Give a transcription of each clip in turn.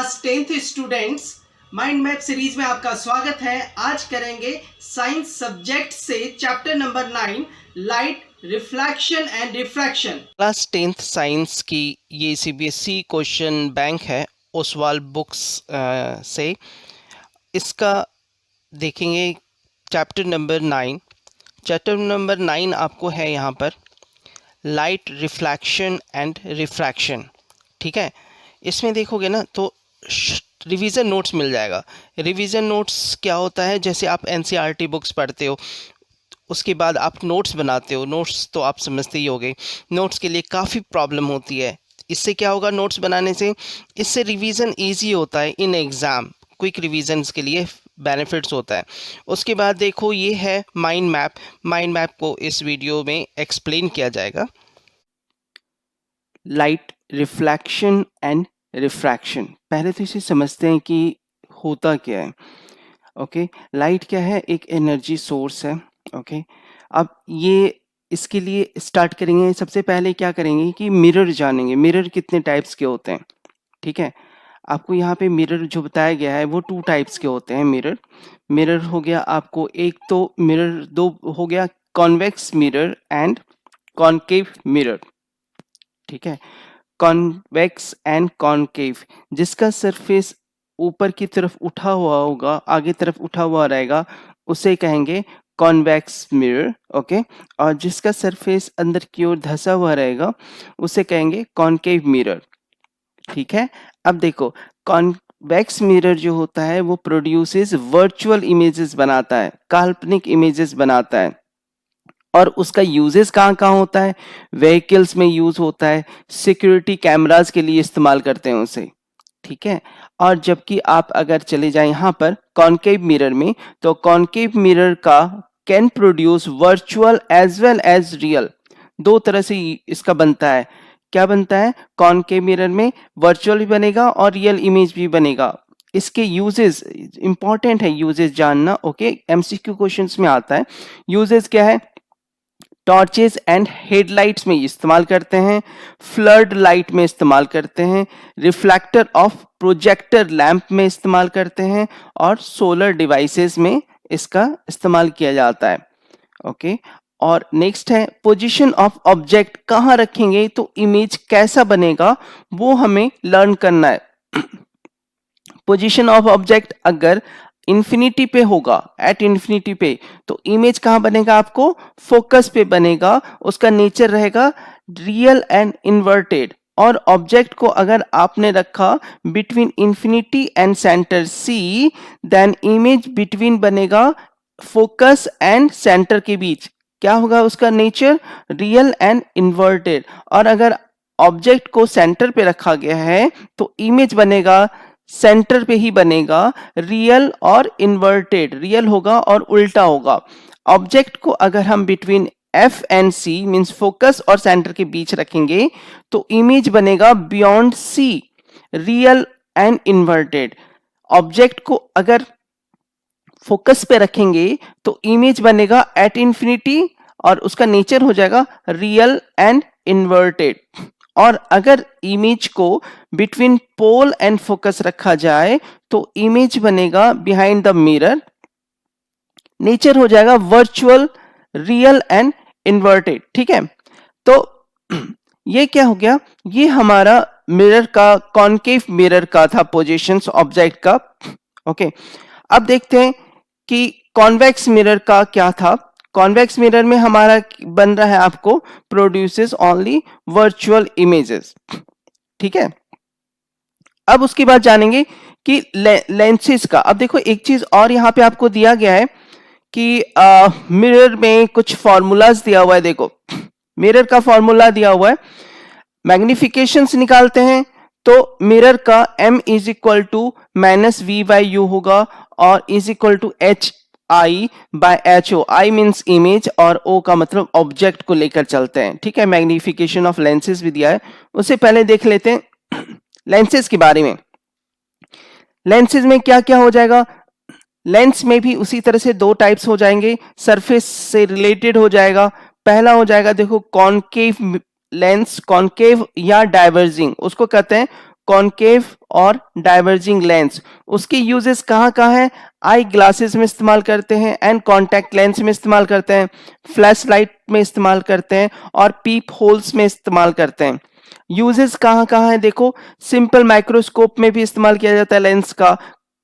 Class 10th students, mind map series में आपका स्वागत है। आज करेंगे साइंस सब्जेक्ट से chapter number 9 light reflection and refraction. Class 10th science की ये सीबीएसई क्वेश्चन बैंक है ओसवाल बुक्स से। इसका देखेंगे चैप्टर नंबर 9। चैप्टर नंबर 9 आपको है यहाँ पर लाइट रिफ्लेक्शन एंड रिफ्रैक्शन। ठीक है, इसमें देखोगे ना तो रिवीजन नोट्स मिल जाएगा। रिवीजन नोट्स क्या होता है, जैसे आप एनसीईआरटी बुक्स पढ़ते हो उसके बाद आप नोट्स बनाते हो। नोट्स तो आप समझते ही होंगे, नोट्स के लिए काफ़ी प्रॉब्लम होती है। इससे क्या होगा, नोट्स बनाने से इससे रिवीजन इजी होता है इन एग्ज़ाम। क्विक रिवीजन्स के लिए बेनिफिट्स होता है। उसके बाद देखो ये है माइंड मैप। माइंड मैप को इस वीडियो में एक्सप्लेन किया जाएगा। लाइट रिफ्लेक्शन एंड रिफ्रैक्शन, पहले तो इसे समझते हैं कि होता क्या है। ओके, लाइट क्या है, एक एनर्जी सोर्स है। ओके, अब ये इसके लिए स्टार्ट करेंगे। सबसे पहले क्या करेंगे कि मिरर जानेंगे। मिरर कितने टाइप्स के होते हैं, ठीक है। आपको यहाँ पे मिरर जो बताया गया है वो 2 टाइप्स के होते हैं। मिरर हो गया आपको, एक तो मिरर दो हो गया, convex mirror and concave mirror. ठीक है, कॉन्वेक्स एंड कॉनकेव, जिसका सरफेस ऊपर की तरफ उठा हुआ होगा, आगे तरफ उठा हुआ रहेगा, उसे कहेंगे कॉन्वेक्स मिरर। ओके, और जिसका सरफेस अंदर की ओर धंसा हुआ रहेगा उसे कहेंगे कॉनकेव मिरर। ठीक है, अब देखो कॉन्वेक्स मिरर जो होता है वो प्रोड्यूसेस वर्चुअल इमेजेस बनाता है, काल्पनिक इमेजेस बनाता है। और उसका यूजेस कहाँ कहाँ होता है, व्हीकल्स में यूज होता है, सिक्योरिटी कैमरास के लिए इस्तेमाल करते हैं उसे। ठीक है, और जबकि आप अगर चले जाएं यहाँ पर कॉनकेव मिरर में, तो कॉनकेव मिरर का can produce virtual as well as real. दो तरह से इसका बनता है। क्या बनता है, कॉनकेव मिरर में वर्चुअल भी बनेगा और रियल इमेज भी बनेगा। इसके यूजेस इंपॉर्टेंट है, यूजेस जानना। ओके, एमसीक्यू क्वेश्चंस में आता है। यूजेस क्या है, टॉर्चेस एंड हेडलाइट्स में इस्तेमाल करते हैं, फ्लड लाइट में इस्तेमाल करते हैं, रिफ्लेक्टर ऑफ प्रोजेक्टर लैंप में इस्तेमाल करते हैं, और सोलर डिवाइसेस में इसका इस्तेमाल किया जाता है। ओके, और नेक्स्ट है पोजीशन ऑफ ऑब्जेक्ट, कहाँ रखेंगे तो इमेज कैसा बनेगा वो हमें लर्न करना है। पोजीशन ऑफ ऑब्जेक्ट अगर इन्फिनिटी पे होगा, एट इन्फिनिटी पे, तो इमेज कहाँ बनेगा, आपको फोकस पे बनेगा। उसका नेचर रहेगा रियल एंड इन्वर्टेड। और ऑब्जेक्ट को अगर आपने रखा between infinity and centre C, then image between बनेगा फोकस एंड सेंटर के बीच। क्या होगा उसका नेचर, रियल एंड इन्वर्टेड। और अगर ऑब्जेक्ट को सेंटर पे रखा गया है तो इमेज बनेगा सेंटर पे ही बनेगा, रियल और इन्वर्टेड। रियल होगा और उल्टा होगा। ऑब्जेक्ट को अगर हम between F and C means focus और सेंटर के बीच रखेंगे तो इमेज बनेगा beyond C, real and inverted. Object को अगर फोकस पे रखेंगे तो इमेज बनेगा एट इंफिनिटी और उसका नेचर हो जाएगा रियल एंड इन्वर्टेड। और अगर इमेज को बिटवीन पोल एंड फोकस रखा जाए तो इमेज बनेगा बिहाइंड द मिरर, नेचर हो जाएगा वर्चुअल, रियल एंड इन्वर्टेड। ठीक है, तो ये क्या हो गया, ये हमारा मिरर का, कॉनकेव मिरर का था पोजीशंस ऑब्जेक्ट का। ओके, अब देखते हैं कि कॉन्वेक्स मिरर का क्या था। कॉन्वेक्स मिरर में हमारा बन रहा है आपको प्रोड्यूसेस ओनली वर्चुअल इमेजेस। ठीक है, अब उसके बाद जानेंगे कि लेंसेज का। अब देखो एक चीज और यहाँ पे आपको दिया गया है कि मिरर में कुछ फॉर्मूलाज दिया हुआ है। देखो मिरर का फॉर्मूला दिया हुआ है, मैग्निफिकेशंस निकालते हैं तो मिरर का m is equal to minus v by u होगा और is equal to H I by H O. I means image और ओ का मतलब ऑब्जेक्ट को लेकर चलते हैं। ठीक है, मैग्निफिकेशन ऑफ लेंसेज भी दिया है। उससे पहले देख लेते हैं लेंसेज के बारे में। लेंसेज में क्या क्या हो जाएगा, लेंस में भी उसी तरह से 2 टाइप्स हो जाएंगे, सरफेस से रिलेटेड हो जाएगा। पहला हो जाएगा देखो कॉनकेव लेंस, कॉनकेव या डाइवर्जिंग, उसको कहते हैं कॉनकेव और डाइवर्जिंग लेंस। उसके यूजेस कहाँ कहाँ है? आई ग्लासेस में इस्तेमाल करते हैं, एंड कॉन्टैक्ट लेंस में इस्तेमाल करते हैं, फ्लैश लाइट में इस्तेमाल करते हैं, और पीप होल्स में इस्तेमाल करते हैं। यूजेस कहाँ कहाँ है? देखो, सिंपल माइक्रोस्कोप में भी इस्तेमाल किया जाता है लेंस का,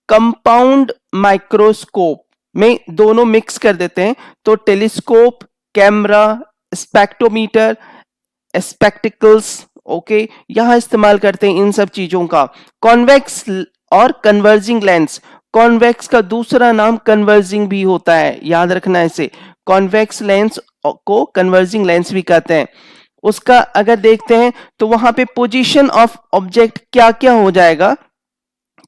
कंपाउंड माइक्रोस्कोप में दोनों मिक्स कर देते हैं, तो telescope, camera, spectrometer, spectacles, okay, यहां इस्तेमाल करते हैं इन सब चीजों का। कॉन्वेक्स और कन्वर्जिंग लेंस, कॉन्वेक्स का दूसरा नाम कन्वर्जिंग भी होता है, याद रखना इसे। कॉन्वेक्स लेंस को कन्वर्जिंग लेंस भी कहते हैं। उसका अगर देखते हैं तो वहां पे पोजीशन ऑफ ऑब्जेक्ट क्या क्या हो जाएगा।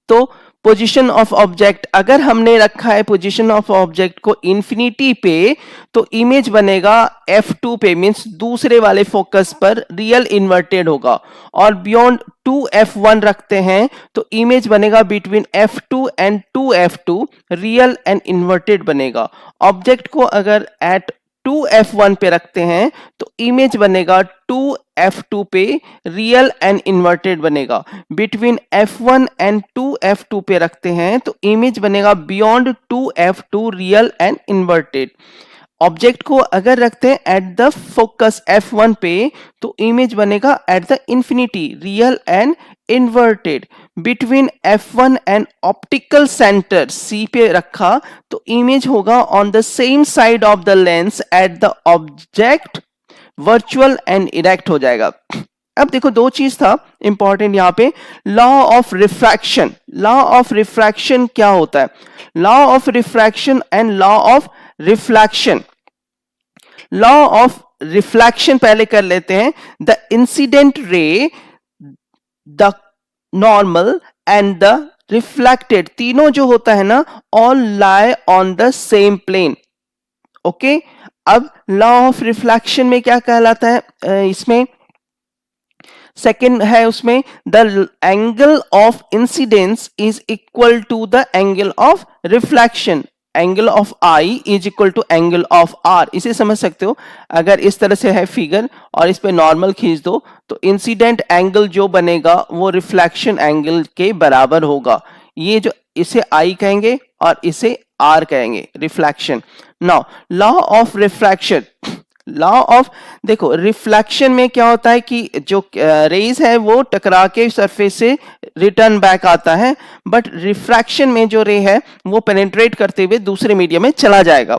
तो पोजीशन ऑफ ऑब्जेक्ट, अगर हमने रखा है पोजीशन ऑफ ऑब्जेक्ट को इंफिनिटी पे, तो इमेज बनेगा f2 पे, मींस दूसरे वाले फोकस पर रियल इन्वर्टेड होगा। और बियॉन्ड 2f1 रखते हैं तो इमेज बनेगा between f2 and 2f2, real and inverted बनेगा। ऑब्जेक्ट को अगर एट 2f1 पे रखते हैं तो इमेज बनेगा 2f2 पे, रियल एंड इन्वर्टेड बनेगा। बिटवीन f1 एंड 2f2 पे रखते हैं तो इमेज बनेगा beyond 2f2, real and inverted. Object को अगर रखते हैं एट द फोकस f1 पे तो इमेज बनेगा at the infinity, real and inverted. Between f1 and optical centre C पे रखा तो इमेज होगा on the same side of the lens at the object, virtual and erect हो जाएगा। अब देखो, दो चीज था इंपॉर्टेंट यहां पे, law of refraction. Law of refraction क्या होता है? Law of refraction and law of reflection. Law of reflection पहले कर लेते हैं। The incident ray, the normal and the reflected, तीनों जो होता है ना, all lie on the same plane. Okay, अब लॉ ऑफ रिफ्लेक्शन में क्या कहलाता है? इसमें सेकंड है, उसमें the angle of incidence is equal to the angle of reflection. Angle of i is equal to angle of r, इसे समझ सकते हो। अगर इस तरह से है फिगर और इस पे नॉर्मल खींच दो तो इंसिडेंट एंगल जो बनेगा वो रिफ्लेक्शन एंगल के बराबर होगा। ये जो, इसे आई कहेंगे और इसे आर कहेंगे, reflection. Now law of refraction, law of, देखो रिफ्लेक्शन में क्या होता है कि जो रेज है वो टकरा के सरफेस से रिटर्न बैक आता है, बट रिफ्रैक्शन में जो रे है वो पेनिट्रेट करते हुए दूसरे मीडियम में चला जाएगा।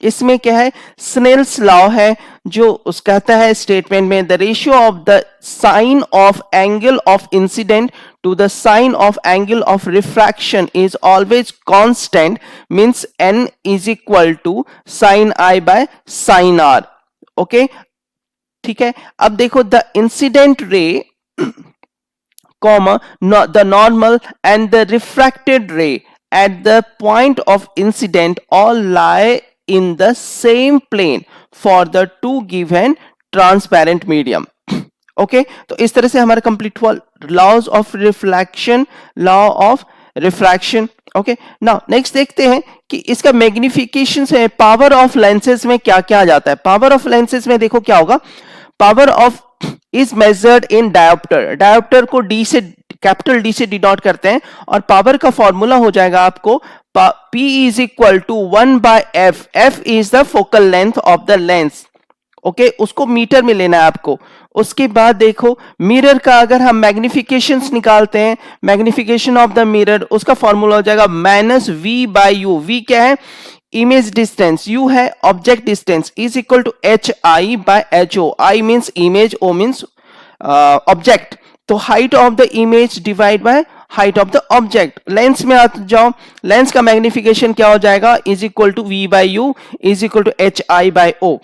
इसमें क्या है? स्नेल्स लॉ है, जो उस कहता है स्टेटमेंट में, the ratio of the sine of angle of incident to the sine of angle of refraction is always constant, means n is equal to sin I by sin r। Okay, ठीक है। अब देखो, the incident रे, comma, the normal and the refracted ray at the point of incident all lie in the same plane for the two given transparent medium। Okay, तो इस तरह से हमारा कंप्लीट हुआ laws of reflection, law of refraction. Okay, now next देखते हैं कि इसका मैग्निफिकेशन से पावर ऑफ लेंसेज में क्या क्या आ जाता है। पावर ऑफ लेंसेज में देखो क्या होगा, power of is measured in dioptre. Dioptre को डी से, कैपिटल डी से डिनोट करते हैं, और पावर का फॉर्मूला हो जाएगा आपको P is equal to 1 by f। f is the focal length of the lens. Okay, उसको मीटर में लेना है आपको। उसके बाद देखो, मिरर का अगर हम मैग्निफिकेशंस निकालते हैं, मैग्निफिकेशन ऑफ द मिरर, उसका फॉर्मूला हो जाएगा minus v by U. v क्या है? इमेज डिस्टेंस, u है object distance, is equal to H I by H O. I means image, O means object. तो height of the image divide by height of the object. Lens में आ जाओ, lens का magnification क्या हो जाएगा? Is equal to v by U is equal to H I bye O.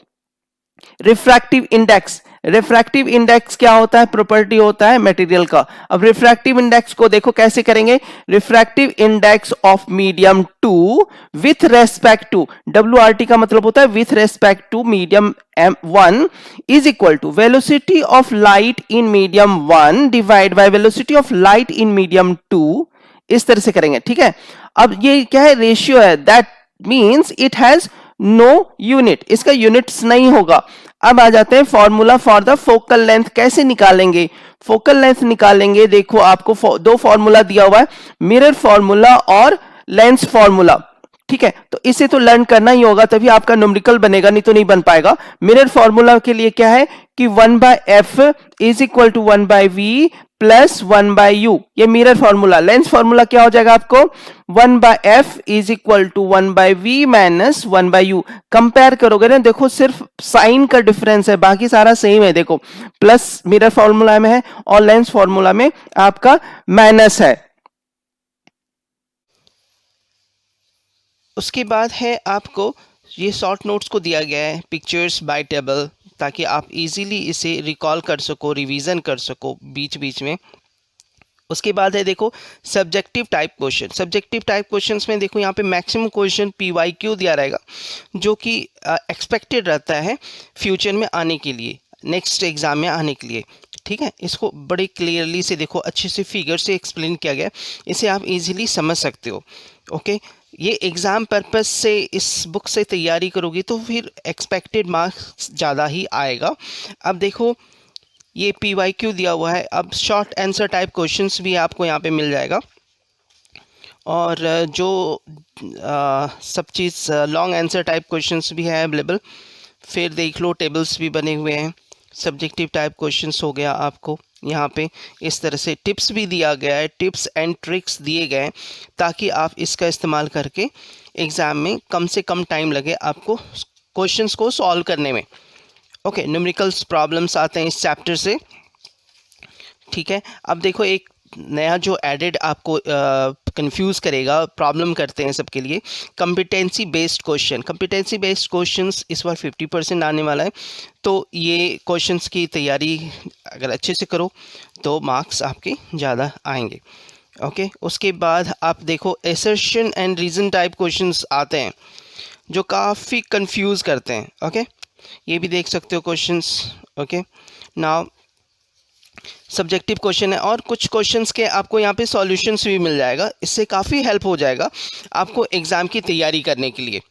Refractive index, refractive index क्या होता है? प्रॉपर्टी होता है मटेरियल का। अब रिफ्रैक्टिव इंडेक्स को देखो कैसे करेंगे। Refractive index of medium 2 with respect to, WRT का मतलब होता है with respect to medium M1 is equal to velocity of light in medium 1 divide by velocity of light in medium 2। इस तरह से करेंगे, ठीक है। अब ये क्या है? रेशियो है, that means it has no unit, इसका यूनिट्स नहीं होगा। अब आ जाते हैं formula for the focal length. कैसे निकालेंगे फोकल लेंथ? निकालेंगे, देखो आपको दो फॉर्मूला दिया हुआ है, मिरर फॉर्मूला और लेंस फॉर्मूला। ठीक है, तो इसे तो लर्न करना ही होगा, तभी आपका न्यूमेरिकल बनेगा, नहीं तो नहीं बन पाएगा। मिरर फॉर्मूला के लिए क्या है कि 1/f is equal to 1/v plus 1/u, ये मिरर फॉर्मूला। लेंस फॉर्मूला क्या हो जाएगा आपको? 1/f is equal to 1/v minus 1/u। Compare करोगे ना, देखो सिर्फ साइन का डिफरेंस है, बाकी सारा सेम है। देखो प्लस मिरर फॉर्मूला में है और लेंस फॉर्मूला में आपका माइनस है। उसके बाद है आपको ये शॉर्ट नोट्स को दिया गया है पिक्चर्स बाय टेबल, ताकि आप इजीली इसे रिकॉल कर सको, रिवीजन कर सको बीच बीच में। उसके बाद है देखो subjective type question. Subjective type questions में देखो यहाँ पे मैक्सिमम क्वेश्चन PYQ दिया रहेगा, जो कि एक्सपेक्टेड रहता है फ्यूचर में आने के लिए, नेक्स्ट एग्जाम में आने के लिए। ठीक है, इसको बड़े क्लियरली से देखो, अच्छे से फिगर से एक्सप्लेन किया गया, इसे आप इजीली समझ सकते हो। ओके, ये एग्ज़ाम पर्पस से इस बुक से तैयारी करोगी तो फिर एक्सपेक्टेड मार्क्स ज़्यादा ही आएगा। अब देखो ये PYQ दिया हुआ है, अब शॉर्ट आंसर टाइप क्वेश्चंस भी आपको यहाँ पे मिल जाएगा, और जो सब चीज़ लॉन्ग आंसर टाइप क्वेश्चंस भी है अवेलेबल। फिर देख लो टेबल्स भी बने हुए हैं। सब्जेक्टिव टाइप क्वेश्चंस हो गया, आपको यहाँ पे इस तरह से टिप्स भी दिया गया है, टिप्स एंड ट्रिक्स दिए गए हैं, ताकि आप इसका इस्तेमाल करके एग्ज़ाम में कम से कम टाइम लगे आपको क्वेश्चंस को सॉल्व करने में। ओके, न्यूमेरिकल्स प्रॉब्लम्स आते हैं इस चैप्टर से। ठीक है, अब देखो एक नया जो एडेड आपको कंफ्यूज करेगा, प्रॉब्लम करते हैं सबके लिए, competency based question. Competency based questions इस बार 50% आने वाला है, तो ये क्वेश्चंस की तैयारी अगर अच्छे से करो तो मार्क्स आपके ज़्यादा आएंगे। ओके, उसके बाद आप देखो assertion and reason type questions आते हैं, जो काफ़ी कंफ्यूज करते हैं। ओके, ये भी देख सकते हो questions. Okay, now subjective question है, और कुछ क्वेश्चंस के आपको यहाँ पे सॉल्यूशंस भी मिल जाएगा, इससे काफ़ी हेल्प हो जाएगा आपको एग्ज़ाम की तैयारी करने के लिए।